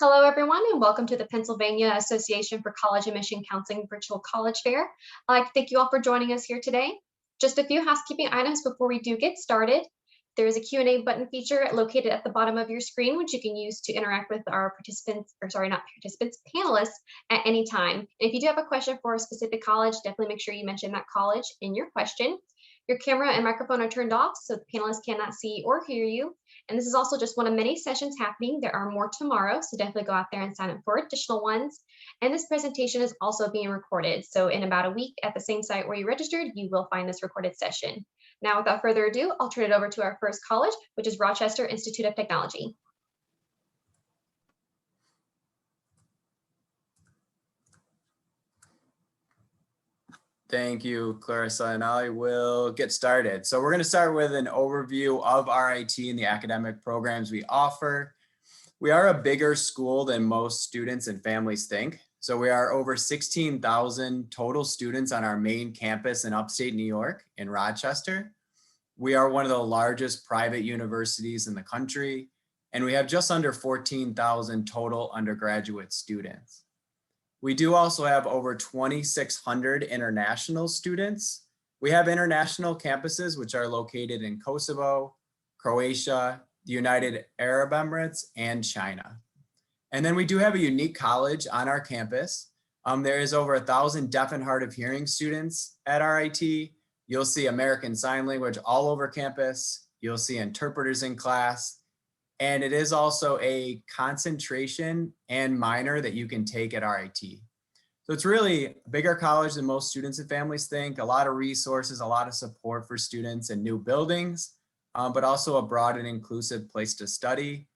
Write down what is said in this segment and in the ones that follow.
Hello, everyone, and welcome to the Pennsylvania Association for College Admission Counseling Virtual College Fair. I'd like to thank you all for joining us here today. Just a few housekeeping items before we do get started. There is a Q&A button feature located at the bottom of your screen, which you can use to interact with our panelists at any time. And if you do have a question for a specific college, definitely make sure you mention that college in your question. Your camera and microphone are turned off so the panelists cannot see or hear you. And this is also just one of many sessions happening. There are more tomorrow, so definitely go out there and sign up for additional ones. And this presentation is also being recorded. So in about a week at the same site where you registered, you will find this recorded session. Now, without further ado, I'll turn it over to our first college, which is Rochester Institute of Technology. Thank you, Clarissa, and I will get started. So we're going to start with an overview of RIT and the academic programs we offer. We are a bigger school than most students and families think. So we are over 16,000 total students on our main campus in upstate New York in Rochester. We are one of the largest private universities in the country, and we have just under 14,000 total undergraduate students. We do also have over 2,600 international students. We have international campuses, which are located in Kosovo, Croatia, the United Arab Emirates, and China. And then we do have a unique college on our campus. There is over 1,000 deaf and hard of hearing students at RIT. You'll see American Sign Language all over campus. You'll see interpreters in class. And it is also a concentration and minor that you can take at RIT. So it's really a bigger college than most students and families think, a lot of resources, a lot of support for students and new buildings, but also a broad and inclusive place to study.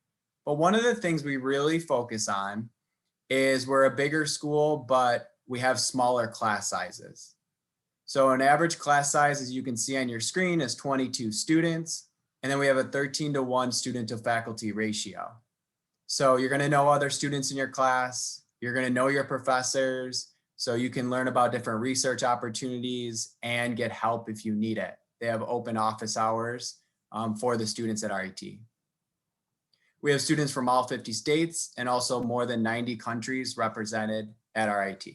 But one of the things we really focus on is we're a bigger school, but we have smaller class sizes. So an average class size, as you can see on your screen, is 22 students. And then we have a 13-to-1 student to faculty ratio. So you're going to know other students in your class. You're going to know your professors. So you can learn about different research opportunities and get help if you need it. They have open office hours for the students at RIT. We have students from all 50 states and also more than 90 countries represented at RIT.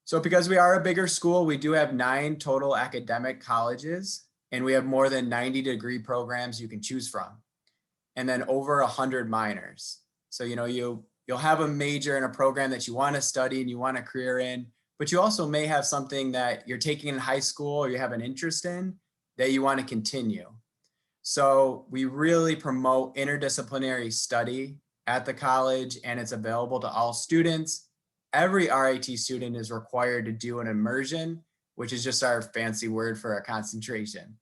So because we are a bigger school, we do have 9 total academic colleges. And we have more than 90 degree programs you can choose from. And then over 100 minors. So, you'll have a major in a program that you want to study and you want a career in, but you also may have something that you're taking in high school or you have an interest in that you want to continue. So we really promote interdisciplinary study at the college, and it's available to all students. Every RIT student is required to do an immersion, which is just our fancy word for a concentration.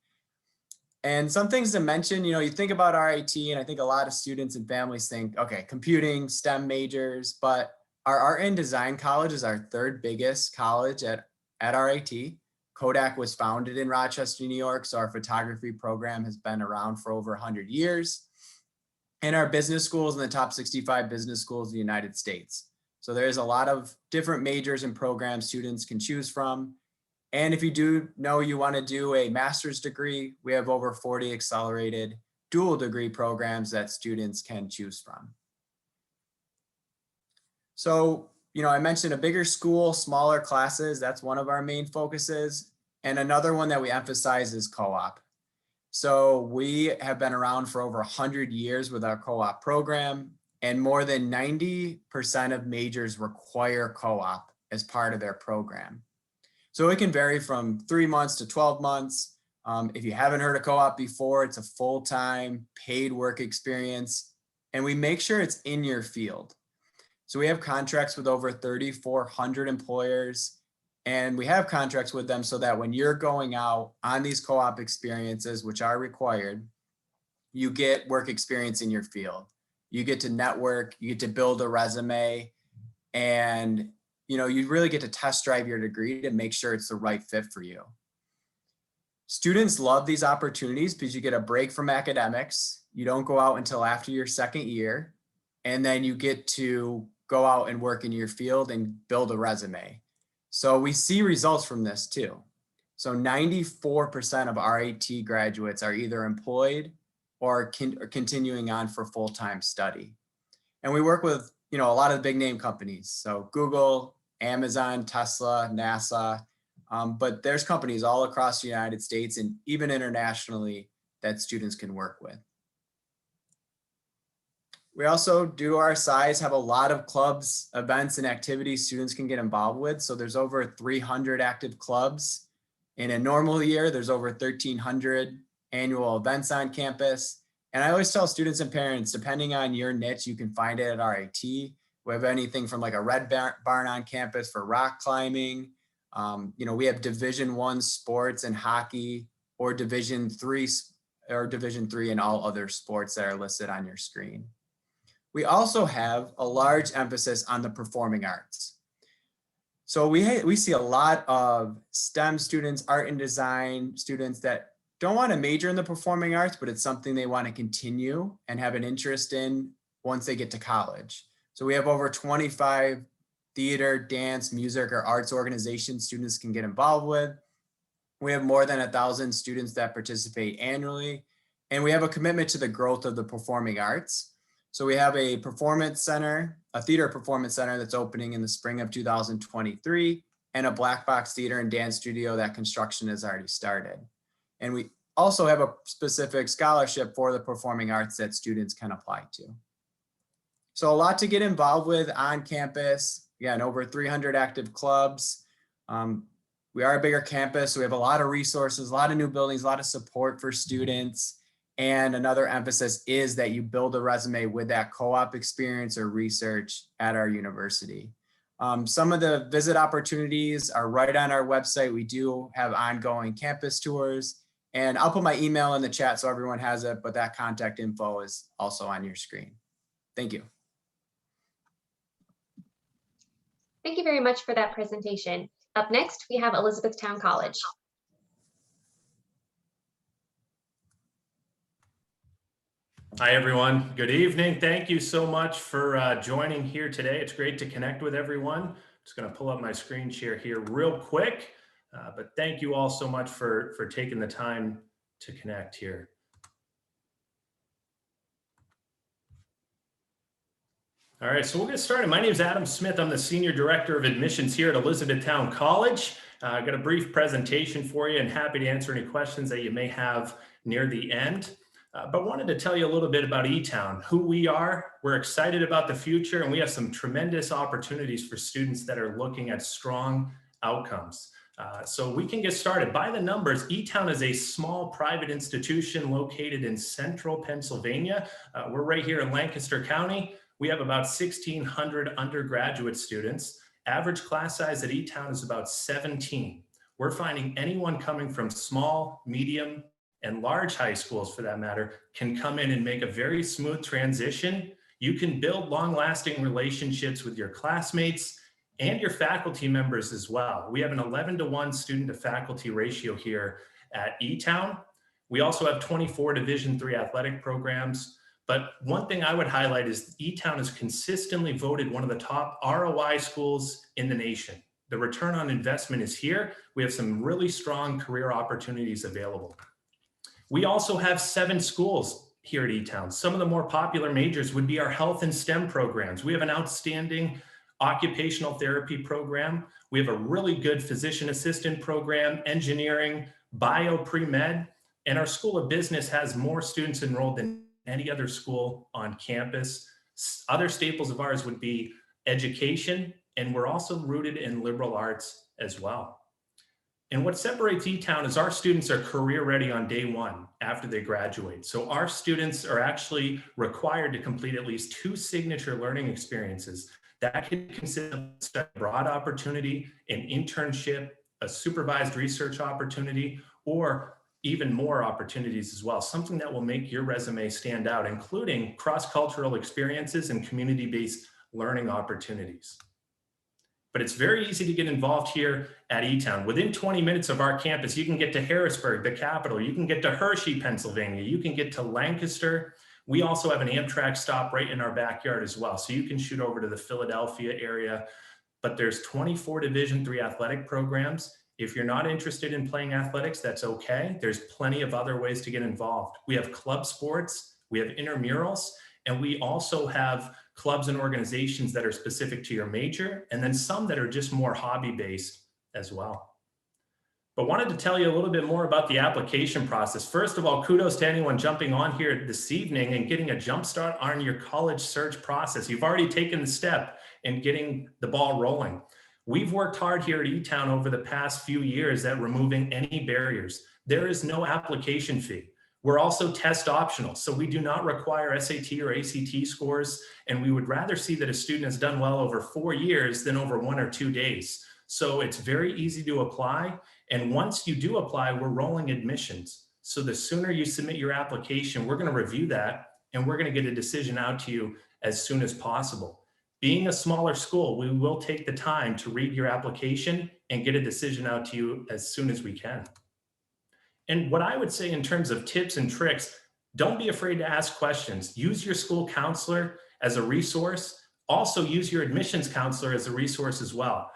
And some things to mention, you think about RIT, and I think a lot of students and families think, okay, computing, STEM majors, but our Art and Design College is our 3rd biggest college at RIT. Kodak was founded in Rochester, New York, so our photography program has been around for over 100 years. And our business schools in the top 65 business schools in the United States. So there's a lot of different majors and programs students can choose from. And if you do know you want to do a master's degree, we have over 40 accelerated dual degree programs that students can choose from. So, I mentioned a bigger school, smaller classes. That's one of our main focuses. And another one that we emphasize is co-op. So we have been around for over 100 years with our co-op program, and more than 90% of majors require co-op as part of their program. So it can vary from 3 months to 12 months. If you haven't heard of co-op before, it's a full-time paid work experience, and we make sure it's in your field. So we have contracts with over 3,400 employers, and we have contracts with them so that when you're going out on these co-op experiences, which are required, you get work experience in your field. You get to network, you get to build a resume, and you really get to test drive your degree to make sure it's the right fit for you. Students love these opportunities because you get a break from academics. You don't go out until after your 2nd year, and then you get to go out and work in your field and build a resume. So we see results from this too. So 94% of RIT graduates are either employed or continuing on for full-time study. And we work with, a lot of the big name companies. So Google, Amazon, Tesla, NASA, but there's companies all across the United States and even internationally that students can work with. We also, due to our size, have a lot of clubs, events, and activities students can get involved with. So there's over 300 active clubs. In a normal year, there's over 1,300 annual events on campus. And I always tell students and parents, depending on your niche, you can find it at RIT. We have anything from like a red barn on campus for rock climbing. We have Division I sports and hockey, or Division III and all other sports that are listed on your screen. We also have a large emphasis on the performing arts. So we see a lot of STEM students, art and design students that don't want to major in the performing arts, but it's something they want to continue and have an interest in once they get to college. So we have over 25 theater, dance, music, or arts organizations students can get involved with. We have more than 1,000 students that participate annually, and we have a commitment to the growth of the performing arts. So we have a performance center, a theater performance center that's opening in the spring of 2023, and a black box theater and dance studio that construction has already started. And we also have a specific scholarship for the performing arts that students can apply to. So a lot to get involved with on campus. Again, over 300 active clubs. We are a bigger campus, so we have a lot of resources, a lot of new buildings, a lot of support for students. And another emphasis is that you build a resume with that co-op experience or research at our university. Some of the visit opportunities are right on our website. We do have ongoing campus tours, and I'll put my email in the chat so everyone has it, but that contact info is also on your screen. Thank you. Thank you very much for that presentation. Up next, we have Elizabethtown College. Hi, everyone. Good evening. Thank you so much for joining here today. It's great to connect with everyone. I'm just going to pull up my screen share here real quick, but thank you all so much for taking the time to connect here. All right, so we'll get started. My name is Adam Smith. I'm the Senior Director of Admissions here at Elizabethtown College. I've got a brief presentation for you and happy to answer any questions that you may have near the end. But wanted to tell you a little bit about Etown, who we are. We're excited about the future, and we have some tremendous opportunities for students that are looking at strong outcomes. So we can get started. By the numbers, Etown is a small private institution located in central Pennsylvania. We're right here in Lancaster County. We have about 1,600 undergraduate students. Average class size at Etown is about 17. We're finding anyone coming from small, medium, and large high schools, for that matter, can come in and make a very smooth transition. You can build long-lasting relationships with your classmates and your faculty members as well. We have an 11-to-1 student to faculty ratio here at Etown. We also have 24 Division III athletic programs. But one thing I would highlight is Etown is consistently voted one of the top ROI schools in the nation. The return on investment is here. We have some really strong career opportunities available. We also have 7 schools here at Etown. Some of the more popular majors would be our health and STEM programs. We have an outstanding occupational therapy program. We have a really good physician assistant program, engineering, bio pre-med, and our School of Business has more students enrolled than any other school on campus. Other staples of ours would be education, and we're also rooted in liberal arts as well. And what separates Etown is our students are career ready on day one after they graduate. So our students are actually required to complete at least 2 signature learning experiences. That can consist of a broad opportunity, an internship, a supervised research opportunity, or even more opportunities as well, something that will make your resume stand out, including cross-cultural experiences and community-based learning opportunities. But it's very easy to get involved here at Etown. Within 20 minutes of our campus, you can get to Harrisburg, the capital. You can get to Hershey, Pennsylvania. You can get to Lancaster. We also have an Amtrak stop right in our backyard as well. So you can shoot over to the Philadelphia area. But there's 24 Division III athletic programs. If you're not interested in playing athletics, that's okay. There's plenty of other ways to get involved. We have club sports, we have intramurals, and we also have clubs and organizations that are specific to your major, and then some that are just more hobby-based as well. But wanted to tell you a little bit more about the application process. First of all, kudos to anyone jumping on here this evening and getting a jump start on your college search process. You've already taken the step in getting the ball rolling. We've worked hard here at Etown over the past few years at removing any barriers. There is no application fee. We're also test optional, so we do not require SAT or ACT scores, and we would rather see that a student has done well over 4 years than over 1 or 2 days. So it's very easy to apply. And once you do apply, we're rolling admissions. So the sooner you submit your application, we're going to review that and we're going to get a decision out to you as soon as possible. Being a smaller school, we will take the time to read your application and get a decision out to you as soon as we can. And what I would say in terms of tips and tricks, don't be afraid to ask questions. Use your school counselor as a resource. Also use your admissions counselor as a resource as well.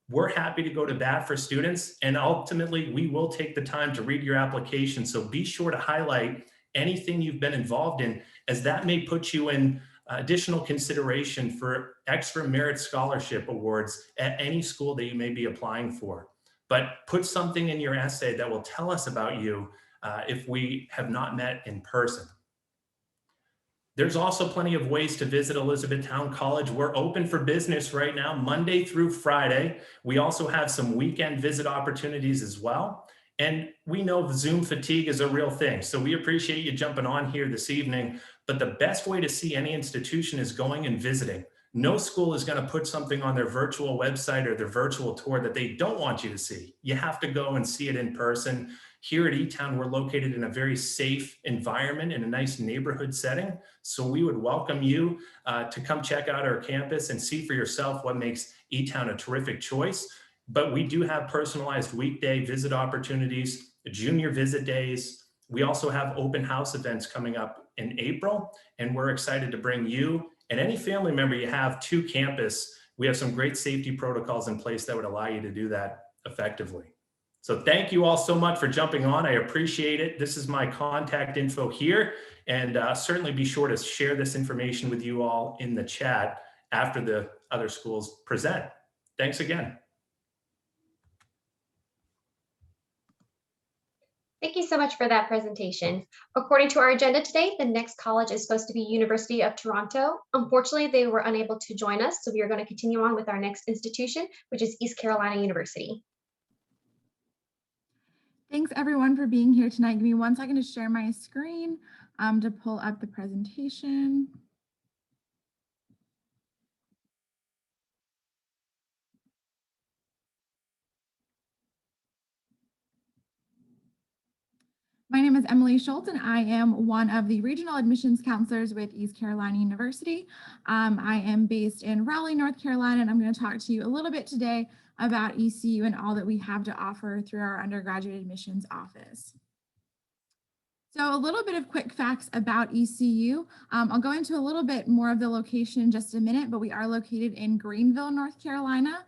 We're happy to go to bat for students, and ultimately we will take the time to read your application. So be sure to highlight anything you've been involved in, as that may put you in additional consideration for extra merit scholarship awards at any school that you may be applying for. But put something in your essay that will tell us about you if we have not met in person. There's also plenty of ways to visit Elizabethtown College. We're open for business right now, Monday through Friday. We also have some weekend visit opportunities as well. And we know Zoom fatigue is a real thing. So we appreciate you jumping on here this evening. But the best way to see any institution is going and visiting. No school is going to put something on their virtual website or their virtual tour that they don't want you to see. You have to go and see it in person. Here at Etown, we're located in a very safe environment in a nice neighborhood setting. So we would welcome you to come check out our campus and see for yourself what makes Etown a terrific choice. But we do have personalized weekday visit opportunities, junior visit days. We also have open house events coming up in April, and we're excited to bring you and any family member you have to campus. We have some great safety protocols in place that would allow you to do that effectively. So thank you all so much for jumping on. I appreciate it. This is my contact info here, and certainly be sure to share this information with you all in the chat after the other schools present. Thanks again. Thank you so much for that presentation. According to our agenda today, the next college is supposed to be University of Toronto. Unfortunately, they were unable to join us, so we are going to continue on with our next institution, which is East Carolina University. Thanks everyone for being here tonight. Give me 1 second to share my screen to pull up the presentation. My name is Emily Schultz, and I am one of the regional admissions counselors with East Carolina University. I am based in Raleigh, North Carolina, and I'm going to talk to you a little bit today about ECU and all that we have to offer through our undergraduate admissions office. So a little bit of quick facts about ECU. I'll go into a little bit more of the location in just a minute, but we are located in Greenville, North Carolina.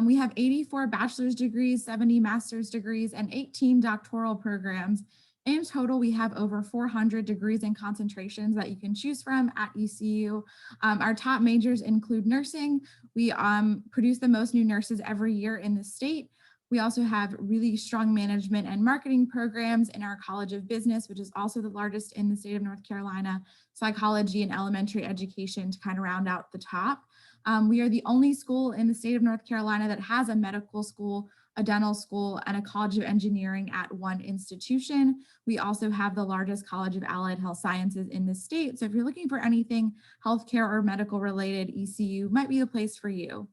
We have 84 bachelor's degrees, 70 master's degrees, and 18 doctoral programs. In total, we have over 400 degrees and concentrations that you can choose from at ECU. Our top majors include nursing. We produce the most new nurses every year in the state. We also have really strong management and marketing programs in our College of Business, which is also the largest in the state of North Carolina, psychology and elementary education to kind of round out the top. We are the only school in the state of North Carolina that has a medical school, a dental school, and a College of Engineering at one institution. We also have the largest College of Allied Health Sciences in the state. So if you're looking for anything healthcare or medical related, ECU might be the place for you.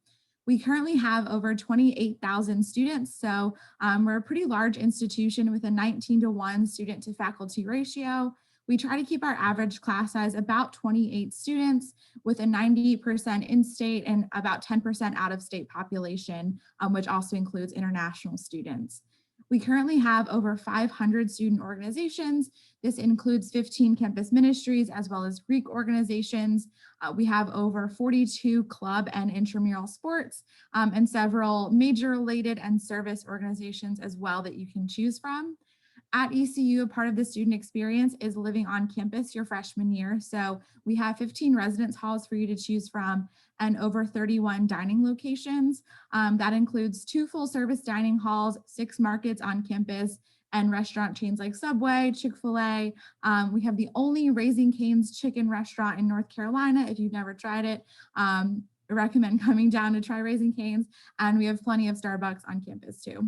We currently have over 28,000 students. So we're a pretty large institution with a 19-to-1 student to faculty ratio. We try to keep our average class size about 28 students with a 90% in-state and about 10% out-of-state population, which also includes international students. We currently have over 500 student organizations. This includes 15 campus ministries as well as Greek organizations. We have over 42 club and intramural sports and several major related and service organizations as well that you can choose from. At ECU, a part of the student experience is living on campus your freshman year. So we have 15 residence halls for you to choose from and over 31 dining locations. That includes 2 full service dining halls, 6 markets on campus, and restaurant chains like Subway, Chick-fil-A. We have the only Raising Cane's chicken restaurant in North Carolina. If you've never tried it, I recommend coming down to try Raising Cane's. And we have plenty of Starbucks on campus too.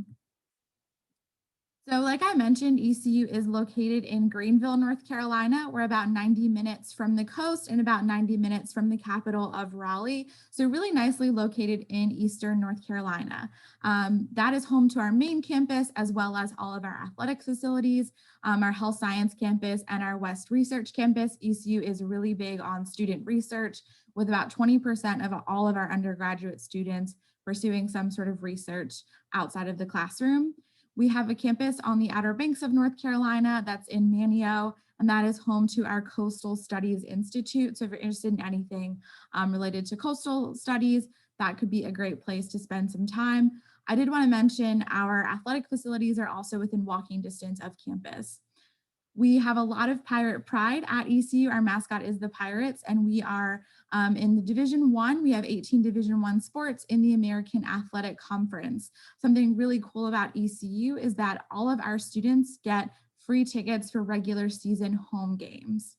So like I mentioned, ECU is located in Greenville, North Carolina. We're about 90 minutes from the coast and about 90 minutes from the capital of Raleigh. So really nicely located in Eastern North Carolina. That is home to our main campus, as well as all of our athletic facilities, our health science campus and our West Research campus. ECU is really big on student research, with about 20% of all of our undergraduate students pursuing some sort of research outside of the classroom. We have a campus on the Outer Banks of North Carolina that's in Manio, and that is home to our Coastal Studies Institute. So if you're interested in anything related to coastal studies, that could be a great place to spend some time. I did want to mention our athletic facilities are also within walking distance of campus. We have a lot of pirate pride at ECU. Our mascot is the Pirates, and we are in the Division I. We have 18 Division I sports in the American Athletic Conference. Something really cool about ECU is that all of our students get free tickets for regular season home games.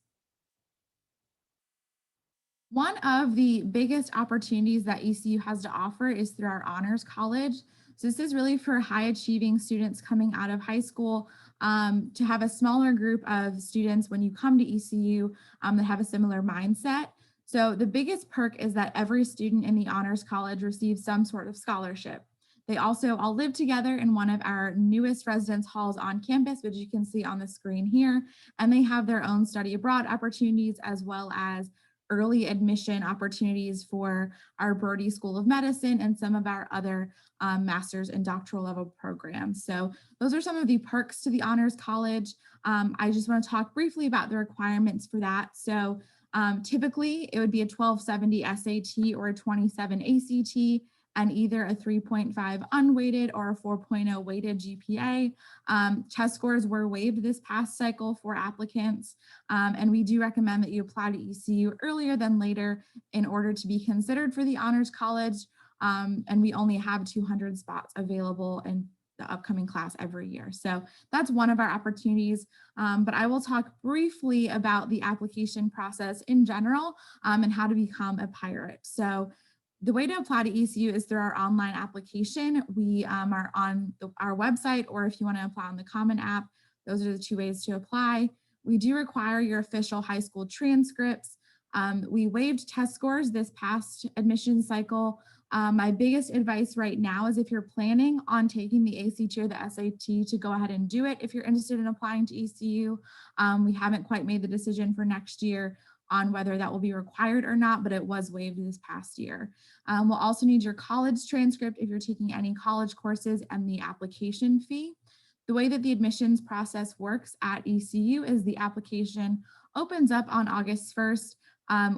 One of the biggest opportunities that ECU has to offer is through our Honors College. So this is really for high achieving students coming out of high school, to have a smaller group of students when you come to ECU that have a similar mindset. So the biggest perk is that every student in the Honors College receives some sort of scholarship. They also all live together in one of our newest residence halls on campus, which you can see on the screen here, and they have their own study abroad opportunities, as well as early admission opportunities for our Brody School of Medicine and some of our other master's and doctoral level programs. So those are some of the perks to the Honors College. I just want to talk briefly about the requirements for that. So typically it would be a 1270 SAT or a 27 ACT, and either a 3.5 unweighted or a 4.0 weighted GPA. Test scores were waived this past cycle for applicants, and we do recommend that you apply to ECU earlier than later in order to be considered for the Honors College, and we only have 200 spots available in the upcoming class every year. So that's one of our opportunities, but I will talk briefly about the application process in general and how to become a pirate. So the way to apply to ECU is through our online application. We are on our website, or if you want to apply on the Common App, those are the 2 ways to apply. We do require your official high school transcripts. We waived test scores this past admission cycle. My biggest advice right now is if you're planning on taking the ACT or the SAT, to go ahead and do it if you're interested in applying to ECU. We haven't quite made the decision for next year on whether that will be required or not, but it was waived this past year. We'll also need your college transcript if you're taking any college courses, and the application fee. The way that the admissions process works at ECU is the application opens up on August 1st.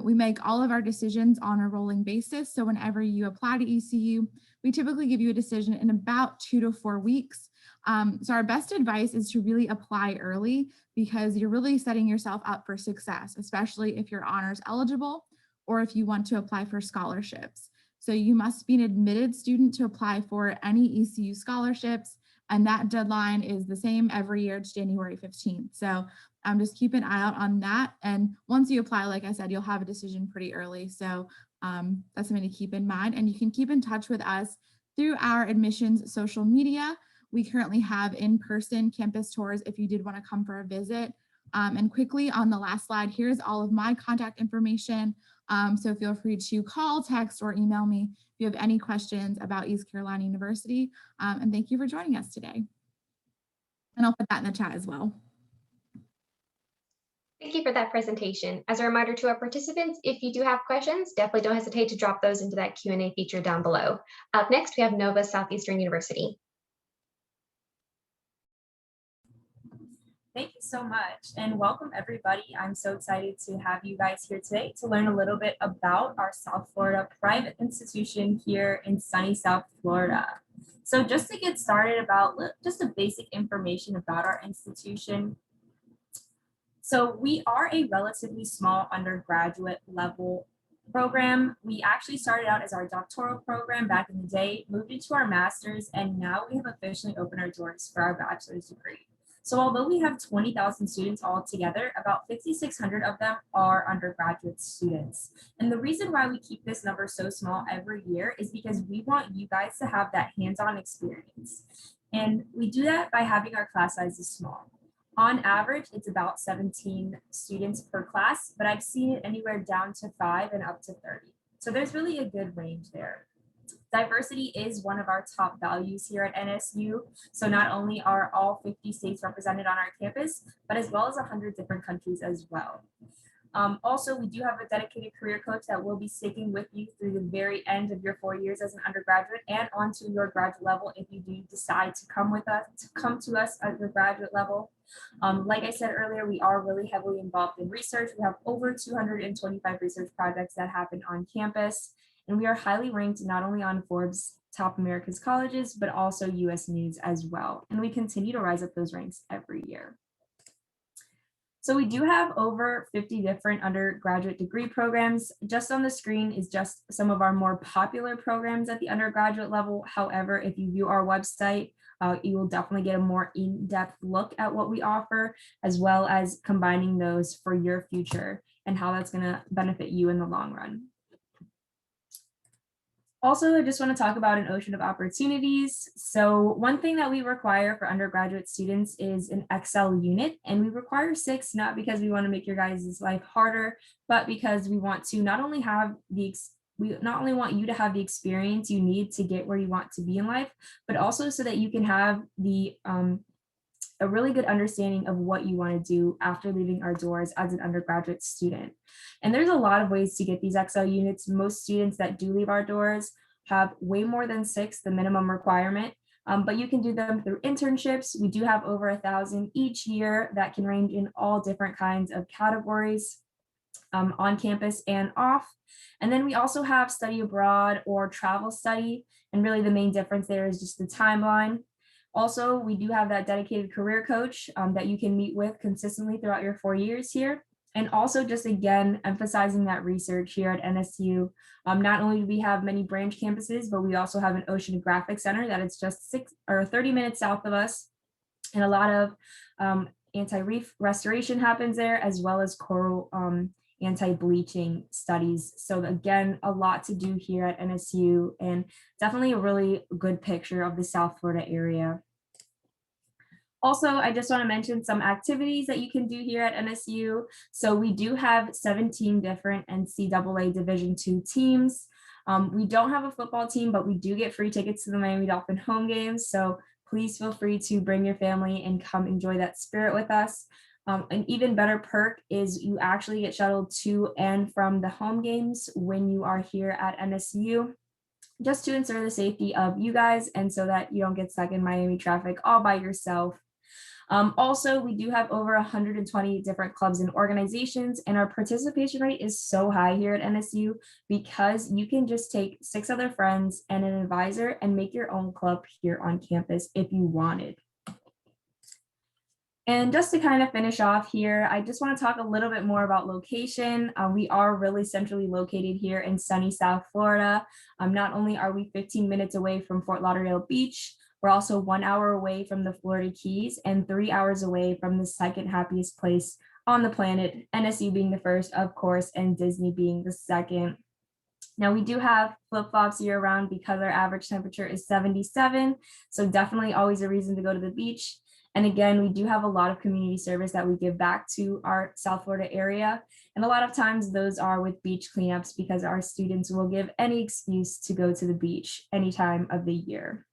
We make all of our decisions on a rolling basis. So whenever you apply to ECU, we typically give you a decision in about 2 to 4 weeks. So our best advice is to really apply early, because you're really setting yourself up for success, especially if you're honors eligible or if you want to apply for scholarships. So you must be an admitted student to apply for any ECU scholarships, and that deadline is the same every year. It's January 15th. So just keep an eye out on that. And once you apply, like I said, you'll have a decision pretty early. So that's something to keep in mind. And you can keep in touch with us through our admissions social media. We currently have in-person campus tours if you did want to come for a visit. And quickly on the last slide, here's all of my contact information. So feel free to call, text, or email me if you have any questions about East Carolina University. And thank you for joining us today. And I'll put that in the chat as well. Thank you for that presentation. As a reminder to our participants, if you do have questions, definitely don't hesitate to drop those into that Q&A feature down below. Up next, we have Nova Southeastern University. Thank you so much, and welcome everybody. I'm so excited to have you guys here today to learn a little bit about our South Florida private institution here in sunny South Florida. So just to get started about just a basic information about our institution. So we are a relatively small undergraduate level program. We actually started out as our doctoral program back in the day, moved into our master's, and now we have officially opened our doors for our bachelor's degree. So although we have 20,000 students altogether, about 5,600 of them are undergraduate students. And the reason why we keep this number so small every year is because we want you guys to have that hands-on experience. And we do that by having our class sizes small. On average, it's about 17 students per class, but I've seen it anywhere down to 5 and up to 30. So there's really a good range there. Diversity is one of our top values here at NSU. So not only are all 50 states represented on our campus, but as well as 100 different countries as well. Also, we do have a dedicated career coach that will be sticking with you through the very end of your 4 years as an undergraduate and onto your graduate level if you do decide to come to us at your graduate level. Like I said earlier, we are really heavily involved in research. We have over 225 research projects that happen on campus, and we are highly ranked not only on Forbes Top America's Colleges, but also US News as well. And we continue to rise up those ranks every year. So we do have over 50 different undergraduate degree programs. Just on the screen is just some of our more popular programs at the undergraduate level. However, if you view our website, you will definitely get a more in-depth look at what we offer, as well as combining those for your future and how that's going to benefit you in the long run. Also, I just want to talk about an ocean of opportunities. So one thing that we require for undergraduate students is an Excel unit, and we require 6, not because we want to make your guys' life harder, but because we want to not only want you to have the experience you need to get where you want to be in life, but also so that you can have a really good understanding of what you want to do after leaving our doors as an undergraduate student. And there's a lot of ways to get these Excel units. Most students that do leave our doors have way more than 6, the minimum requirement, but you can do them through internships. We do have over 1,000 each year that can range in all different kinds of categories on campus and off. And then we also have study abroad or travel study. And really the main difference there is just the timeline. Also, we do have that dedicated career coach that you can meet with consistently throughout your 4 years here. And also just again, emphasizing that research here at NSU. Not only do we have many branch campuses, but we also have an oceanographic center that is just 30 minutes south of us. And a lot of anti-reef restoration happens there, as well as coral anti-bleaching studies. So again, a lot to do here at NSU, and definitely a really good picture of the South Florida area. Also, I just want to mention some activities that you can do here at NSU. So we do have 17 different NCAA Division II teams. We don't have a football team, but we do get free tickets to the Miami Dolphin home games. So please feel free to bring your family and come enjoy that spirit with us. An even better perk is you actually get shuttled to and from the home games when you are here at NSU, just to ensure the safety of you guys and so that you don't get stuck in Miami traffic all by yourself. Also, we do have over 120 different clubs and organizations, and our participation rate is so high here at NSU because you can just take 6 other friends and an advisor and make your own club here on campus if you wanted. And just to kind of finish off here, I just want to talk a little bit more about location. We are really centrally located here in sunny South Florida. Not only are we 15 minutes away from Fort Lauderdale Beach, we're also 1 hour away from the Florida Keys and 3 hours away from the second happiest place on the planet, NSU being the first, of course, and Disney being the second. Now we do have flip-flops year round because our average temperature is 77. So definitely always a reason to go to the beach. And again, we do have a lot of community service that we give back to our South Florida area. And a lot of times those are with beach cleanups because our students will give any excuse to go to the beach any time of the year.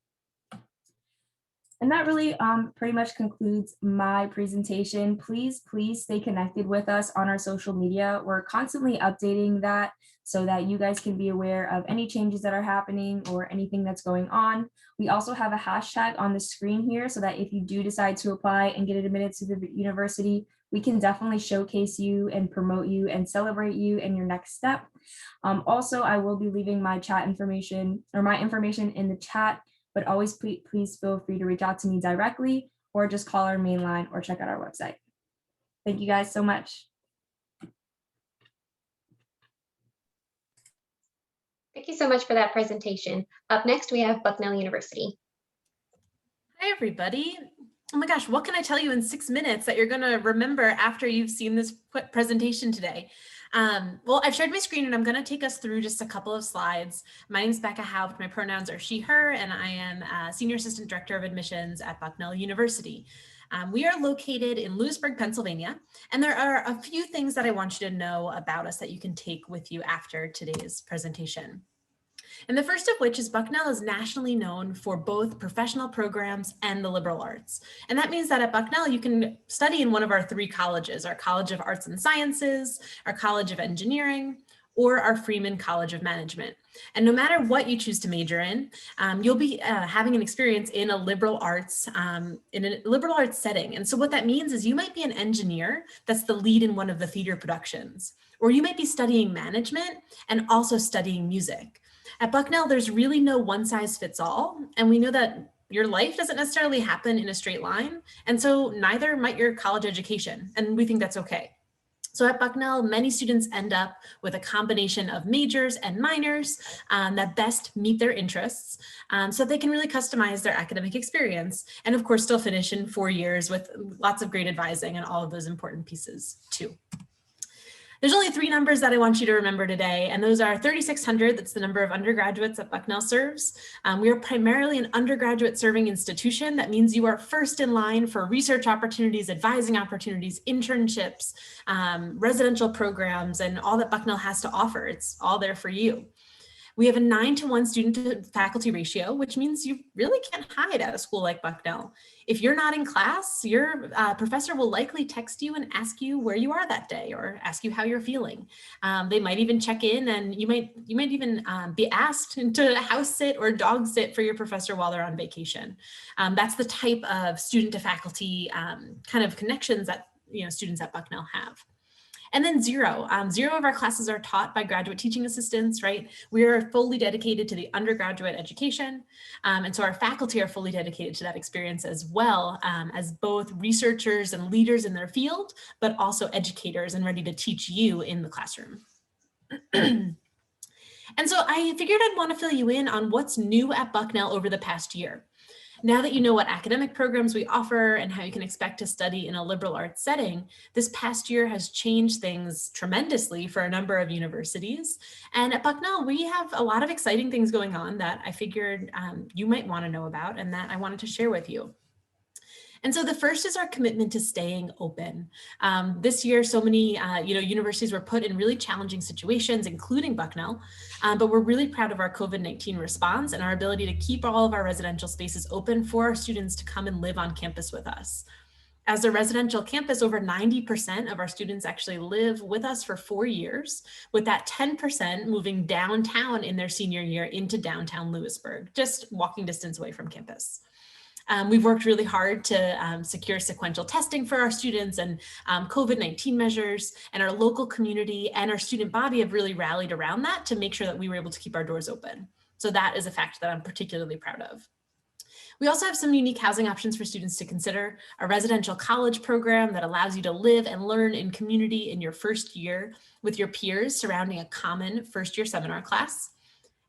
And that really pretty much concludes my presentation. Please stay connected with us on our social media. We're constantly updating that so that you guys can be aware of any changes that are happening or anything that's going on. We also have a hashtag on the screen here so that if you do decide to apply and get admitted to the university, we can definitely showcase you and promote you and celebrate you in your next step. Also, I will be leaving my chat information or my information in the chat. but always please feel free to reach out to me directly or just call our main line or check out our website. Thank you guys so much. Thank you so much for that presentation. Up next, we have Bucknell University. Hi, everybody. Oh my gosh, what can I tell you in 6 minutes that you're going to remember after you've seen this presentation today? Well, I've shared my screen and I'm going to take us through just a couple of slides. My name is Becca Haupt. My pronouns are she, her, and I am Senior Assistant Director of Admissions at Bucknell University. We are located in Lewisburg, Pennsylvania, and there are a few things that I want you to know about us that you can take with you after today's presentation. And the first of which is Bucknell is nationally known for both professional programs and the liberal arts. And that means that at Bucknell, you can study in one of our 3 colleges, our College of Arts and Sciences, our College of Engineering, or our Freeman College of Management. And no matter what you choose to major in, you'll be having an experience in a liberal arts setting. And so what that means is you might be an engineer that's the lead in one of the theater productions, or you might be studying management and also studying music. At Bucknell, there's really no one size fits all. And we know that your life doesn't necessarily happen in a straight line. And so neither might your college education. And we think that's okay. So at Bucknell, many students end up with a combination of majors and minors that best meet their interests so they can really customize their academic experience. And of course, still finish in 4 years with lots of great advising and all of those important pieces too. There's only 3 numbers that I want you to remember today, and those are 3,600, that's the number of undergraduates that Bucknell serves. We are primarily an undergraduate serving institution. That means you are first in line for research opportunities, advising opportunities, internships, residential programs, and all that Bucknell has to offer. It's all there for you. We have a 9-to-1 student to faculty ratio, which means you really can't hide at a school like Bucknell. If you're not in class, your professor will likely text you and ask you where you are that day or ask you how you're feeling. They might even check in, and you might even be asked to house sit or dog sit for your professor while they're on vacation. That's the type of student to faculty kind of connections that students at Bucknell have. And then zero of our classes are taught by graduate teaching assistants, right? We are fully dedicated to the undergraduate education. And so our faculty are fully dedicated to that experience as well as both researchers and leaders in their field, but also educators and ready to teach you in the classroom. And so I figured I'd want to fill you in on what's new at Bucknell over the past year. Now that you know what academic programs we offer and how you can expect to study in a liberal arts setting, this past year has changed things tremendously for a number of universities. And at Bucknell, we have a lot of exciting things going on that I figured you might want to know about and that I wanted to share with you. And so the first is our commitment to staying open. This year, so many universities were put in really challenging situations, including Bucknell, but we're really proud of our COVID-19 response and our ability to keep all of our residential spaces open for our students to come and live on campus with us. As a residential campus, over 90% of our students actually live with us for 4 years, with that 10% moving downtown in their senior year into downtown Lewisburg, just walking distance away from campus. We've worked really hard to secure sequential testing for our students and COVID-19 measures, and our local community and our student body have really rallied around that to make sure that we were able to keep our doors open. So that is a fact that I'm particularly proud of. We also have some unique housing options for students to consider, a residential college program that allows you to live and learn in community in your first year with your peers surrounding a common first-year seminar class.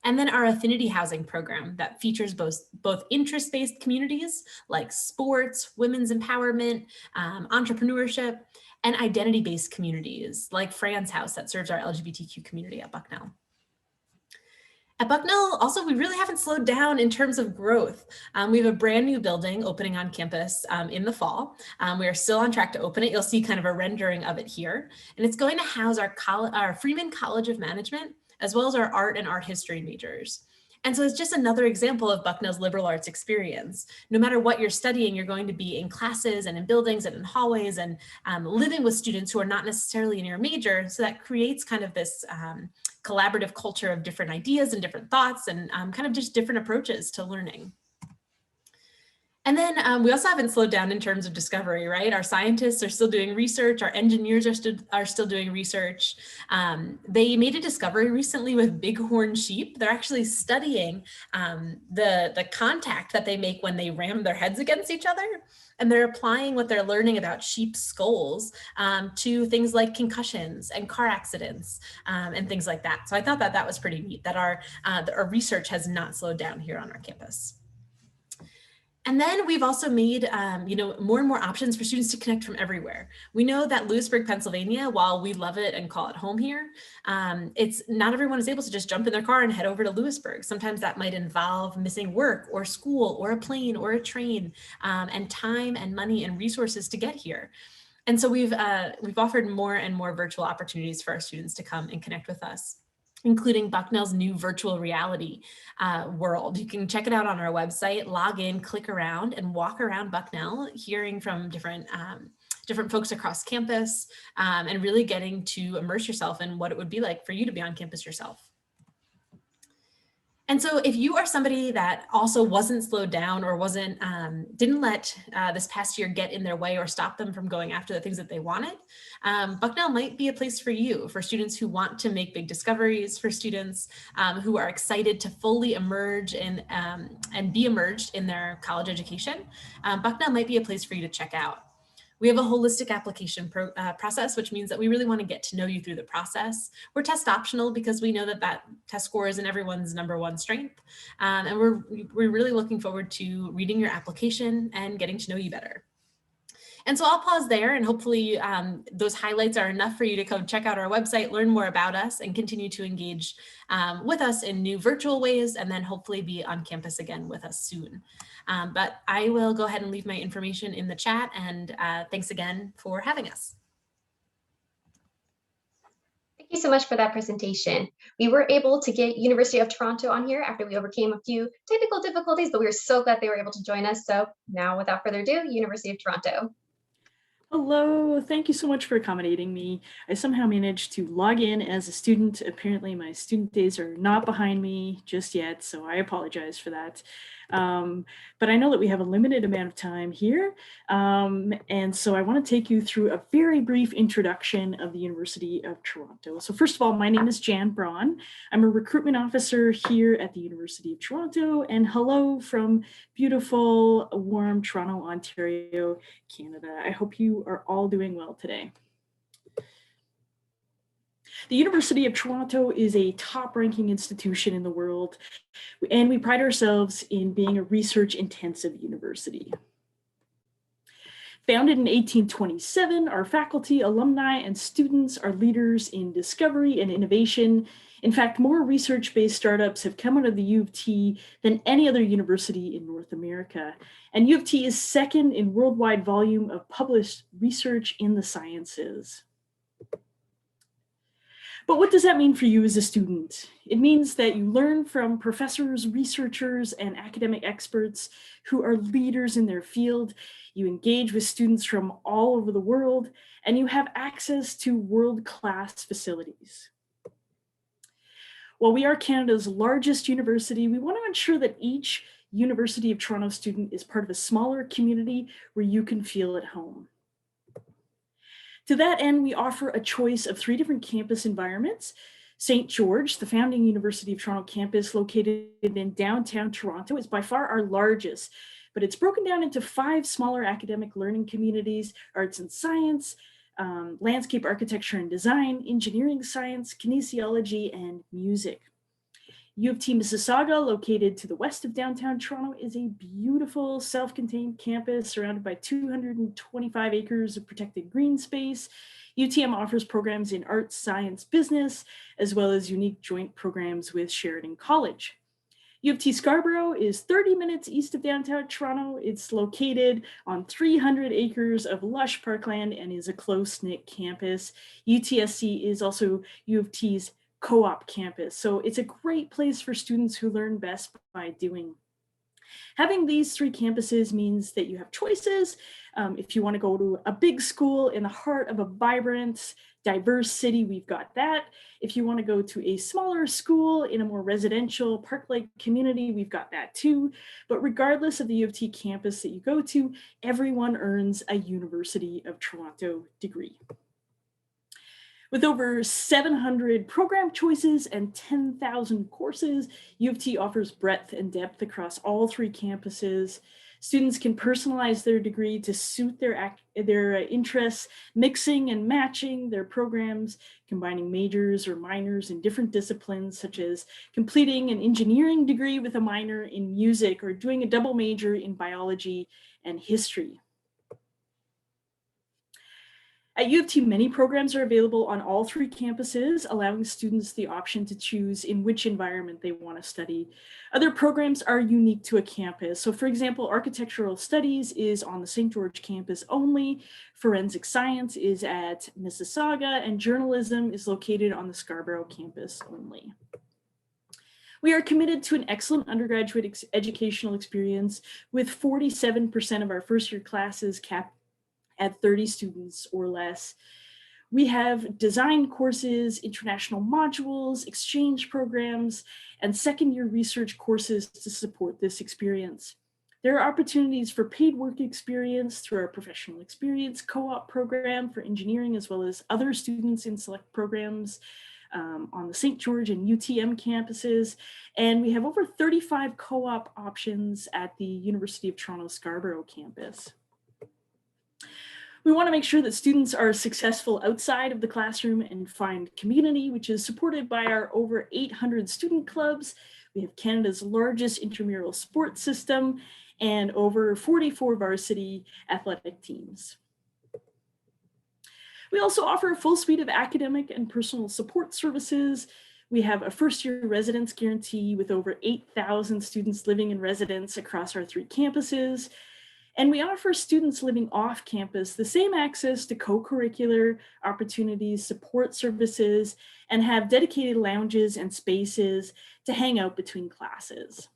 And then our affinity housing program that features both interest-based communities like sports, women's empowerment, entrepreneurship, and identity-based communities like Fran's House that serves our LGBTQ community at Bucknell. At Bucknell, also, we really haven't slowed down in terms of growth. We have a brand new building opening on campus in the fall. We are still on track to open it. You'll see kind of a rendering of it here. And it's going to house our Freeman College of Management, as well as our art and art history majors. And so it's just another example of Bucknell's liberal arts experience. No matter what you're studying, you're going to be in classes and in buildings and in hallways and living with students who are not necessarily in your major. So that creates kind of this collaborative culture of different ideas and different thoughts and kind of just different approaches to learning. And then we also haven't slowed down in terms of discovery, right? Our scientists are still doing research. Our engineers are still doing research. They made a discovery recently with bighorn sheep. They're actually studying the contact that they make when they ram their heads against each other. And they're applying what they're learning about sheep's skulls to things like concussions and car accidents and things like that. So I thought that that was pretty neat, that our research has not slowed down here on our campus. And then we've also made, more and more options for students to connect from everywhere. We know that Lewisburg, Pennsylvania, while we love it and call it home here, it's not everyone is able to just jump in their car and head over to Lewisburg. Sometimes that might involve missing work or school or a plane or a train, and time and money and resources to get here. And so we've offered more and more virtual opportunities for our students to come and connect with us, including Bucknell's new virtual reality world. You can check it out on our website, log in, click around, and walk around Bucknell, hearing from different folks across campus, and really getting to immerse yourself in what it would be like for you to be on campus yourself. And so if you are somebody that also wasn't slowed down or didn't let this past year get in their way or stop them from going after the things that they wanted, Bucknell might be a place for you, for students who want to make big discoveries, for students who are excited to fully emerge and be immersed in their college education. Bucknell might be a place for you to check out. We have a holistic application process, which means that we really want to get to know you through the process. We're test optional because we know that test score isn't everyone's #1 strength. And we're really looking forward to reading your application and getting to know you better. And so I'll pause there, and hopefully those highlights are enough for you to come check out our website, learn more about us, and continue to engage with us in new virtual ways, and then hopefully be on campus again with us soon. But I will go ahead and leave my information in the chat, and thanks again for having us. Thank you so much for that presentation. We were able to get University of Toronto on here after we overcame a few technical difficulties, but we were so glad they were able to join us. So now, without further ado, University of Toronto. Hello, thank you so much for accommodating me. I somehow managed to log in as a student. Apparently my student days are not behind me just yet, so I apologize for that. But I know that we have a limited amount of time here. And so I want to take you through a very brief introduction of the University of Toronto. So first of all, my name is Jan Braun. I'm a recruitment officer here at the University of Toronto, and hello from beautiful, warm Toronto, Ontario, Canada. I hope you are all doing well today. The University of Toronto is a top-ranking institution in the world, and we pride ourselves in being a research-intensive university. Founded in 1827, our faculty, alumni, and students are leaders in discovery and innovation. In fact, more research-based startups have come out of the U of T than any other university in North America. And U of T is second in worldwide volume of published research in the sciences. But what does that mean for you as a student? It means that you learn from professors, researchers, and academic experts who are leaders in their field. You engage with students from all over the world, and you have access to world-class facilities. While we are Canada's largest university, we want to ensure that each University of Toronto student is part of a smaller community where you can feel at home. To that end, we offer a choice of 3 different campus environments. St. George, the founding University of Toronto campus located in downtown Toronto, is by far our largest, but it's broken down into 5 smaller academic learning communities: arts and science, landscape architecture and design, engineering science, kinesiology, and music. U of T Mississauga, located to the west of downtown Toronto, is a beautiful self-contained campus surrounded by 225 acres of protected green space. UTM offers programs in arts, science, business, as well as unique joint programs with Sheridan College. U of T Scarborough is 30 minutes east of downtown Toronto. It's located on 300 acres of lush parkland and is a close-knit campus. UTSC is also U of T's co-op campus. So it's a great place for students who learn best by doing. Having these 3 campuses means that you have choices. If you want to go to a big school in the heart of a vibrant, diverse city, we've got that. If you want to go to a smaller school in a more residential, park-like community, we've got that too. But regardless of the U of T campus that you go to, everyone earns a University of Toronto degree. With over 700 program choices and 10,000 courses, U of T offers breadth and depth across all 3 campuses. Students can personalize their degree to suit their interests, mixing and matching their programs, combining majors or minors in different disciplines, such as completing an engineering degree with a minor in music or doing a double major in biology and history. At U of T, many programs are available on all 3 campuses, allowing students the option to choose in which environment they want to study. Other programs are unique to a campus. So for example, architectural studies is on the St. George campus only, forensic science is at Mississauga, and journalism is located on the Scarborough campus only. We are committed to an excellent undergraduate educational experience, with 47% of our first-year classes capped at 30 students or less. We have design courses, international modules, exchange programs, and second-year research courses to support this experience. There are opportunities for paid work experience through our professional experience co-op program for engineering, as well as other students in select programs on the St. George and UTM campuses. And we have over 35 co-op options at the University of Toronto Scarborough campus. We want to make sure that students are successful outside of the classroom and find community, which is supported by our over 800 student clubs. We have Canada's largest intramural sports system and over 44 varsity athletic teams. We also offer a full suite of academic and personal support services. We have a first-year residence guarantee with over 8,000 students living in residence across our 3 campuses. And we offer students living off campus the same access to co-curricular opportunities, support services, and have dedicated lounges and spaces to hang out between classes.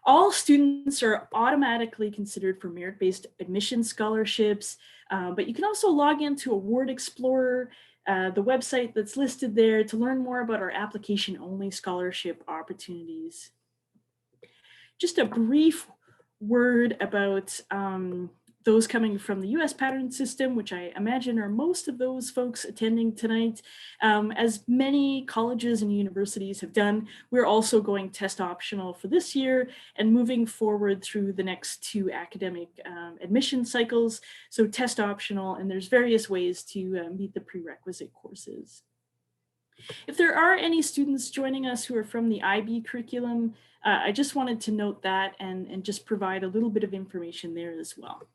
All students are automatically considered for merit-based admission scholarships, but you can also log into Award Explorer, the website that's listed there, to learn more about our application-only scholarship opportunities. Just a brief word about those coming from the US pattern system, which I imagine are most of those folks attending tonight. As many colleges and universities have done, we're also going test optional for this year and moving forward through the next 2 academic admission cycles. So test optional, and there's various ways to meet the prerequisite courses. If there are any students joining us who are from the IB curriculum, I just wanted to note that and just provide a little bit of information there as well.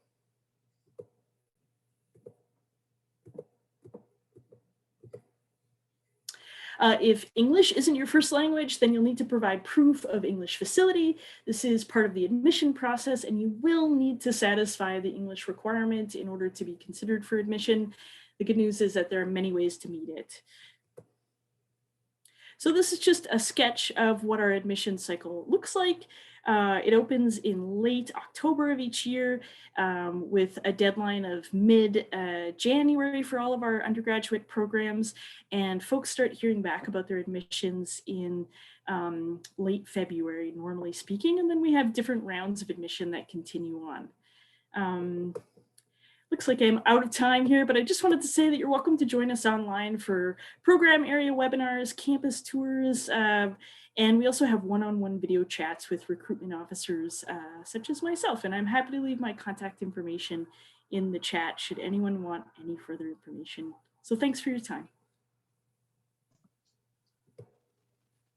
If English isn't your first language, then you'll need to provide proof of English facility. This is part of the admission process, and you will need to satisfy the English requirement in order to be considered for admission. The good news is that there are many ways to meet it. So this is just a sketch of what our admission cycle looks like. It opens in late October of each year with a deadline of mid-January for all of our undergraduate programs. And folks start hearing back about their admissions in late February, normally speaking. And then we have different rounds of admission that continue on. Looks like I'm out of time here, but I just wanted to say that you're welcome to join us online for program area webinars, campus tours, and we also have one-on-one video chats with recruitment officers such as myself. And I'm happy to leave my contact information in the chat should anyone want any further information. So thanks for your time.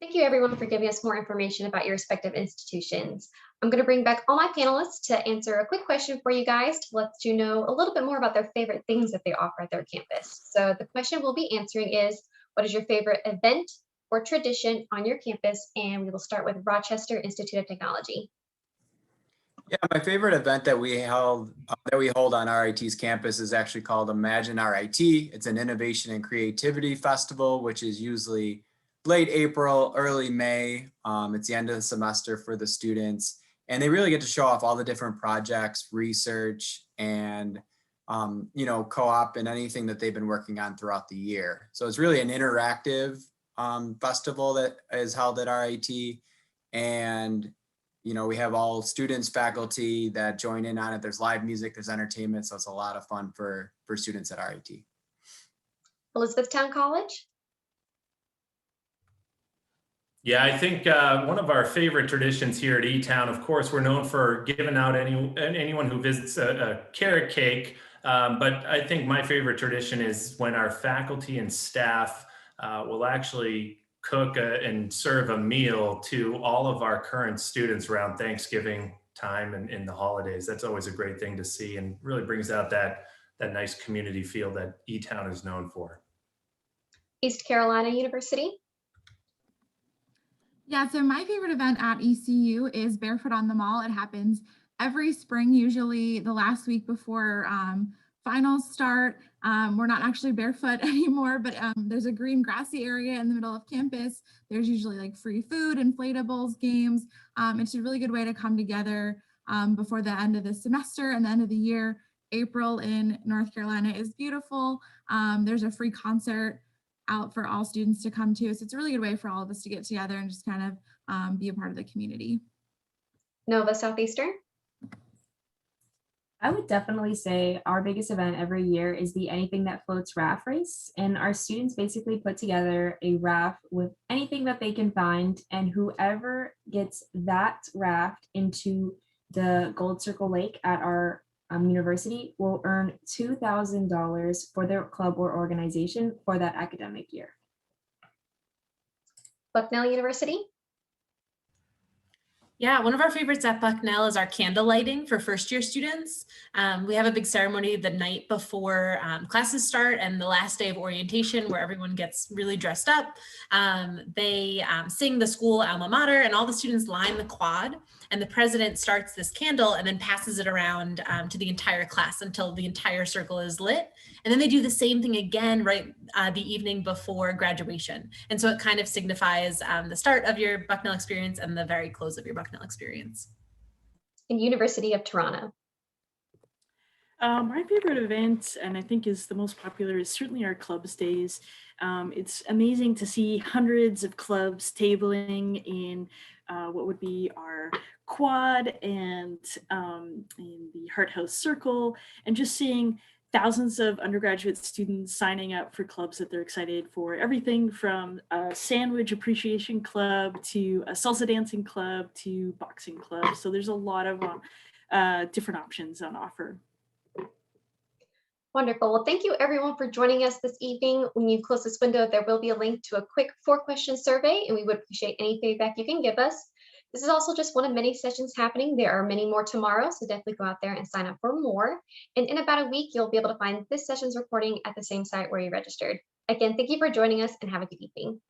Thank you everyone for giving us more information about your respective institutions. I'm going to bring back all my panelists to answer a quick question for you guys to let you know a little bit more about their favorite things that they offer at their campus. So the question we'll be answering is, what is your favorite event or tradition on your campus? And we will start with Rochester Institute of Technology. Yeah, my favorite event that we hold on RIT's campus is actually called Imagine RIT. It's an innovation and creativity festival, which is usually late April, early May. It's the end of the semester for the students, and they really get to show off all the different projects, research, and co-op and anything that they've been working on throughout the year. So it's really an interactive festival that is held at RIT, and we have all students, faculty that join in on it. There's live music, there's entertainment, so it's a lot of fun for students at RIT. Elizabethtown College. Yeah, I think one of our favorite traditions here at Etown, of course, we're known for giving out anyone who visits a carrot cake. But I think my favorite tradition is when our faculty and staff will actually cook and serve a meal to all of our current students around Thanksgiving time and in the holidays. That's always a great thing to see and really brings out that nice community feel that Etown is known for. East Carolina University. Yeah, so my favorite event at ECU is Barefoot on the Mall. It happens every spring, usually the last week before finals start. We're not actually barefoot anymore, but there's a green grassy area in the middle of campus. There's usually like free food, inflatables, games. It's a really good way to come together before the end of the semester and the end of the year. April in North Carolina is beautiful. There's a free concert out for all students to come to. So it's a really good way for all of us to get together and just kind of be a part of the community. Nova Southeastern. I would definitely say our biggest event every year is the Anything That Floats raft race. And our students basically put together a raft with anything that they can find. And whoever gets that raft into the Gold Circle Lake at our university will earn $2,000 for their club or organization for that academic year. Bucknell University. Yeah, one of our favorites at Bucknell is our candle lighting for first year students. We have a big ceremony the night before classes start and the last day of orientation where everyone gets really dressed up. They sing the school alma mater and all the students line the quad, and the president starts this candle and then passes it around to the entire class until the entire circle is lit. And then they do the same thing again right the evening before graduation. And so it kind of signifies the start of your Bucknell experience and the very close of your Bucknell experience. And University of Toronto. My favorite event, and I think is the most popular, is certainly our clubs days. It's amazing to see hundreds of clubs tabling in what would be our quad and in the Hart House Circle, and just seeing thousands of undergraduate students signing up for clubs that they're excited for. Everything from a sandwich appreciation club to a salsa dancing club to boxing club. So there's a lot of different options on offer. Wonderful. Well, thank you everyone for joining us this evening. When you close this window, there will be a link to a quick 4-question survey, and we would appreciate any feedback you can give us. This is also just one of many sessions happening. There are many more tomorrow, so definitely go out there and sign up for more. And in about a week, you'll be able to find this session's recording at the same site where you registered. Again, thank you for joining us and have a good evening.